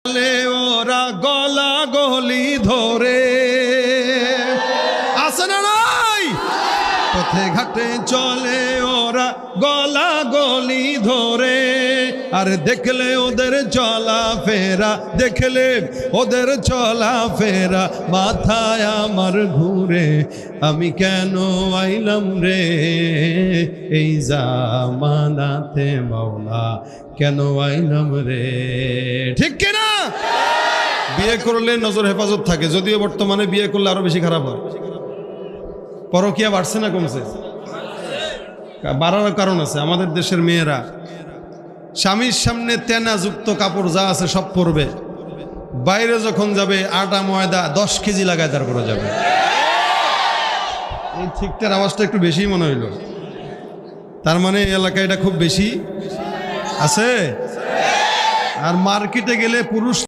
ওরা গলা গলি ধরে আসে না নাই, পথে ঘাটে চলে ওরা গলা গলি ধরে। আর দেখলে ওদের চলা ফেরা, দেখলে ওদের চলা ফেরা, মাথায় আমার ঘুরে, আমি কেন আইলাম রে এই জামানাতে মাওলা, কেন আইলাম রে। ঠিক কিনা? বিয়ে করলে নজর হেফাজত থাকে, যদিও বর্তমানে বিয়ে করলে আরো বেশি খারাপ হয়। পরকিয়া বাড়ছে না কমছে? বাড়ার কারণ আছে। আমাদের দেশের মেয়েরা স্বামীর সামনে তেনাযুক্ত কাপড় যা আছে সব পরবে, বাইরে যখন যাবে আটা ময়দা 10 কেজি লাগায় তারপরে যাবে। এই ঠিকটার আওয়াজটা একটু বেশি মনে হইল, তার মানে এই এলাকায় এটা খুব বেশি আছে। আর মার্কেটে গেলে পুরুষ